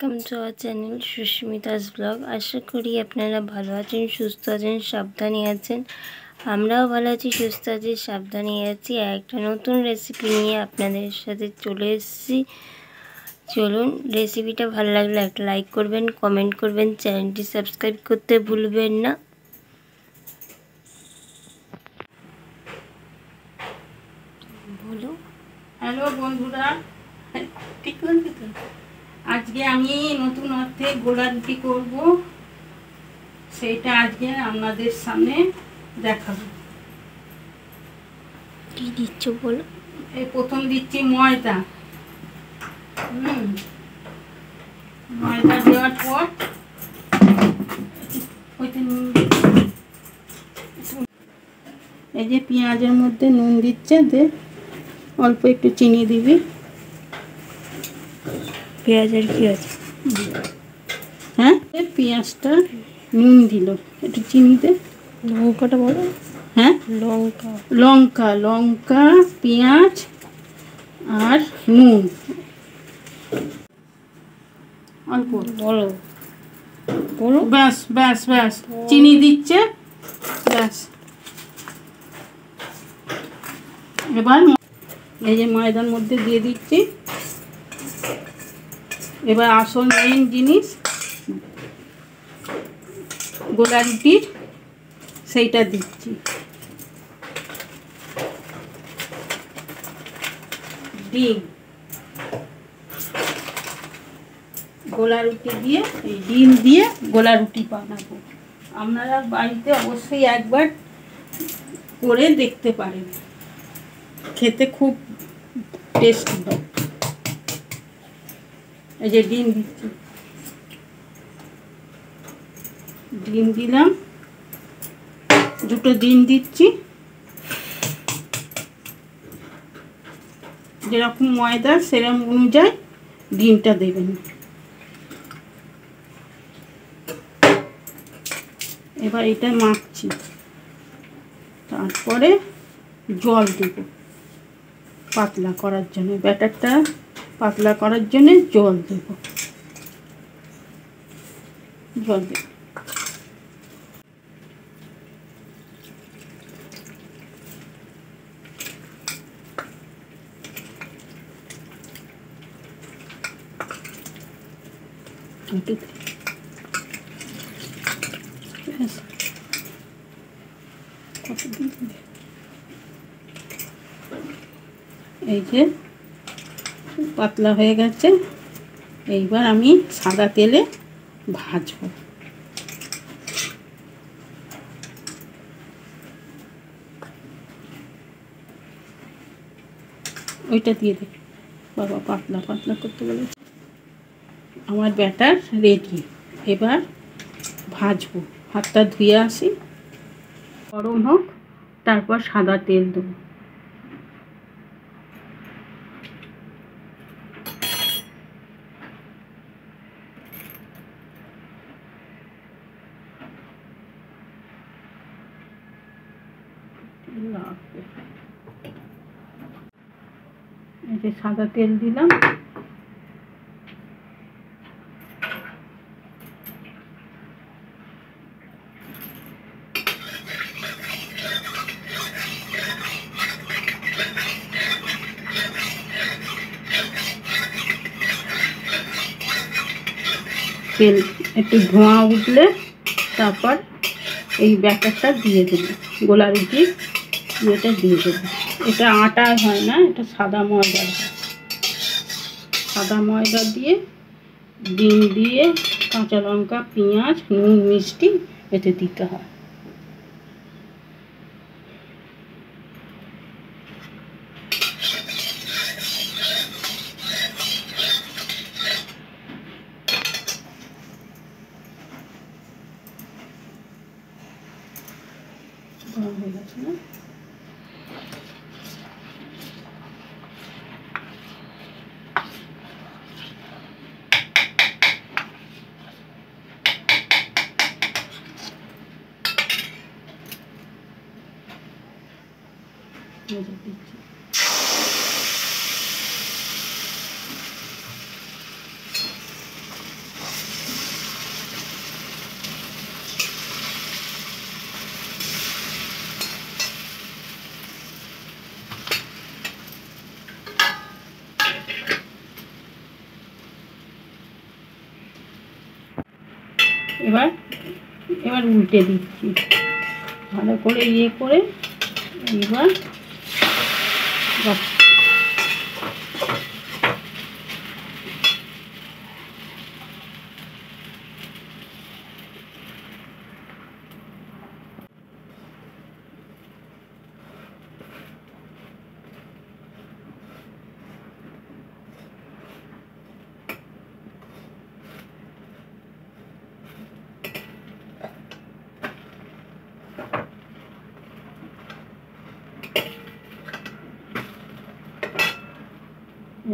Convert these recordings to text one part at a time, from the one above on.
Welcome to our channel Sushmita's blog. আশা করি আপনারা ভালো আছেন, সুস্থ আছেন, সাবধানে আছেন। আমরাও ভালো আছি, সুস্থ আছি, সাবধানে আছি। একটা নতুন রেসিপি নিয়ে আপনাদের সাথে চলে এসেছি। চলুন, রেসিপিটা ভালো লাগলে একটা লাইক করবেন, কমেন্ট করবেন, চ্যানেলটি সাবস্ক্রাইব করতে ভুলবেন না। বলো। হ্যালো বন্ধুরা, ঠিক আছে তো? আজকে আমি নতুন অর্থে গোলা রুটি করব, সেইটা আজকে আপনাদের সামনে দেখাবো। কি দিচ্ছ বলো। এই প্রথম দিচ্ছি ময়দা। ময়দা দেওয়ার পর এই যে পেঁয়াজের মধ্যে নুন দিচ্ছে, দে অল্প একটু চিনি দিবি। পেঁয়াজের কি আছে? হ্যাঁ, পেঁয়াজটা নুন দিল, একটু চিনি দে। লঙ্কাটা বলো। হ্যাঁ, লঙ্কা লঙ্কা লঙ্কা পেঁয়াজ আর নুন অল্প বলো বলো। ব্যাস ব্যাস ব্যাস, চিনি দিচ্ছে, ব্যাস। এবার এই যে ময়দার মধ্যে দিয়ে দিচ্ছি। এবার আসল মেন জিনিস গোলা রুটির, সেইটা দিচ্ছি। ডিম, গোলা রুটি দিয়ে, এই ডিম দিয়ে গোলা রুটি বানাবো। আপনারা বাড়িতে অবশ্যই একবার করে দেখতে পারেন, খেতে খুব টেস্টি হয়। এই যে ডিম দিচ্ছি, ডিম দিলাম, দুটো ডিম দিচ্ছি। যেরকম ময়দা সেরকম অনুযায়ী ডিমটা দেবেন। এবার এটা মাখছি, তারপরে জল দেব পাতলা করার জন্য, ব্যাটারটা পাতলা করার জন্য জল দেব। জল দেব, এই যে পাতলা হয়ে গেছে। এইবার আমি সাদা তেলে ভাজবো। ওইটা দিয়ে দে বাবা, পাতলা পাতলা করতে বলেছে। আমার ব্যাটার রেডি, এবার ভাজবো। হাতটা ধুয়ে আসি, গরম হোক, তারপর সাদা তেল দেবো। এই যে সাদা তেল দিলাম, তেল একটু ধোঁয়া উঠলে তারপর এই ব্যাটারটা দিয়ে দেবো, গোলা রুটির ইয়েটা দিয়ে দেবো। এটা আটা হয় না, এটা সাদা ময়দা হয়। সাদা ময়দা দিয়ে ডিম দিয়ে কাঁচা লঙ্কা পেঁয়াজ নুন মিষ্টি এতে দিতে হয়। গরম হয়ে গেছে না? দিচ্ছি, এবার এবার উল্টে দিচ্ছি ভালো করে করে। এবার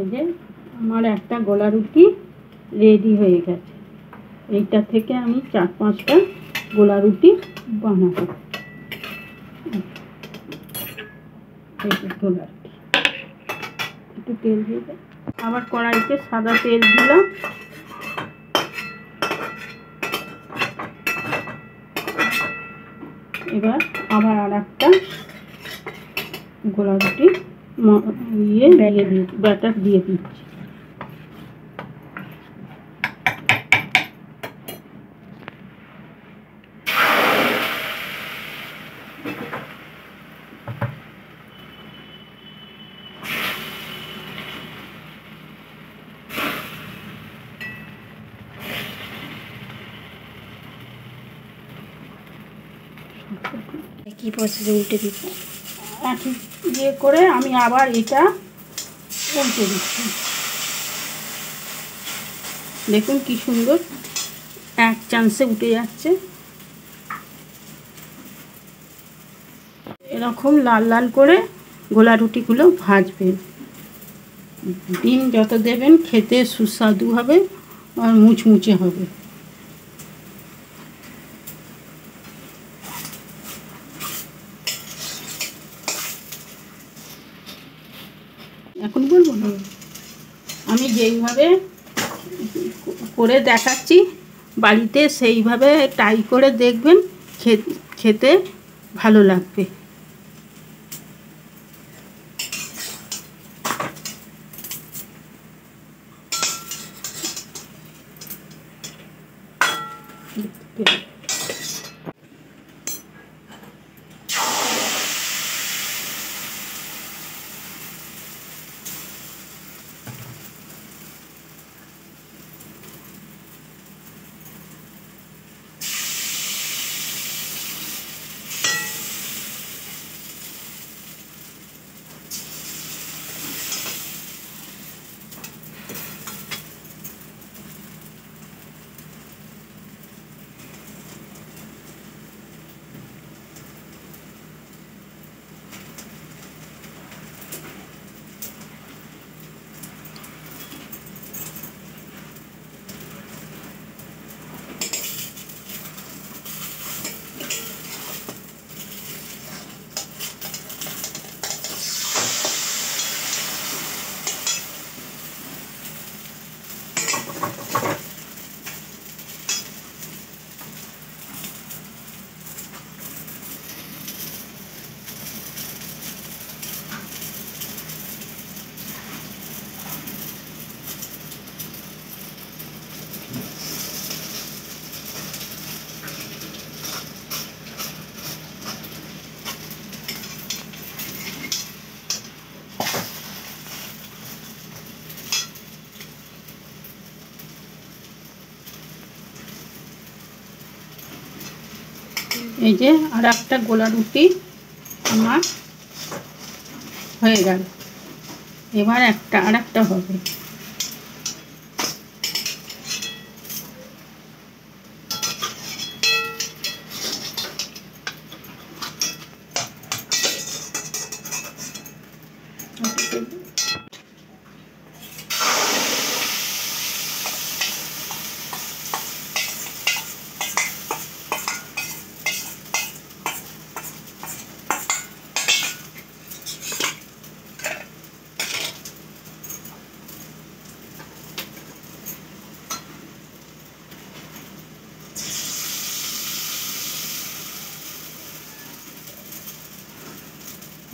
এই যে আমার একটা গোলা রুটি রেডি হয়ে গেছে। এইটা থেকে আমি 4-5টা গোলা রুটি বানাবো। গোলা রুটি একটু তেল দিয়ে আবার কড়াইতে সাদা তেল দিলাম। এবার আবার আর একটা গোলা রুটি ব্যাটার দিয়ে দিচ্ছি। কি প্রসেসে উল্টে দিব একই করে আমি আবার এটা উল্টে দিচ্ছি। দেখুন কি সুন্দর এক চান্সে উঠে যাচ্ছে। এরকম লাল লাল করে গোলা রুটিগুলো ভাজবেন। ডিম যত দেবেন খেতে সুস্বাদু হবে আর মুচমুচে হবে। এখন বলবো না, আমি যেইভাবে করে দেখাচ্ছি বাড়িতে সেইভাবে ট্রাই করে দেখবেন, খেতে ভালো লাগবে। এই যে আর একটা গোলা রুটি আমার হয়ে গেল। এবার আর একটা হবে।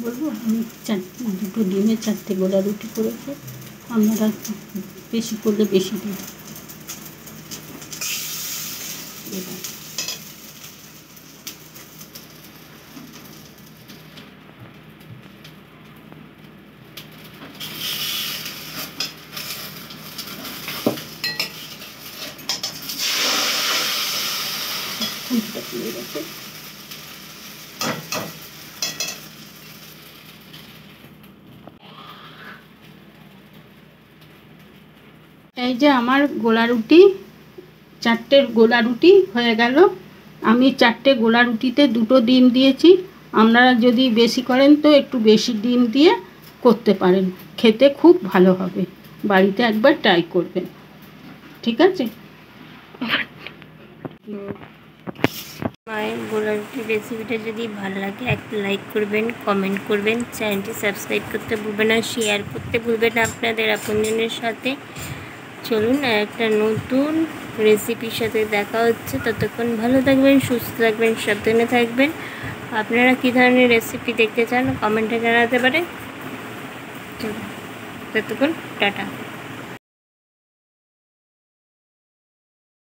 বলবো আমি দুটো ডিমের 4টে গোলা রুটি করেছি, আপনারা বেশি করলে বেশি দিন। দিয়ে দাও। এই যে আমার গোলা রুটি, 4টে গোলা রুটি হয়ে গেল। আমি 4টে গোলা রুটিতে 2টো ডিম দিয়েছি। আপনারা যদি বেশি করেন তো একটু বেশি ডিম দিয়ে করতে পারেন, খেতে খুব ভালো হবে। বাড়িতে একবার ট্রাই করবেন, ঠিক আছে? মায়ের গোলা রুটির রেসিপিটা যদি ভালো লাগে একটা লাইক করবেন, কমেন্ট করবেন, চ্যানেলটি সাবস্ক্রাইব করতে ভুলবেন না, শেয়ার করতে ভুলবেন না আপনাদের আপনজনের সাথে। চলুন একটা নতুন রেসিপির সাথে দেখা হচ্ছে। ততক্ষণ ভালো থাকবেন, সুস্থ থাকবেন, সাবধানে থাকবেন। আপনারা কী ধরনের রেসিপি দেখতে চান কমেন্টে জানাতে পারেন। ততক্ষণ টাটা।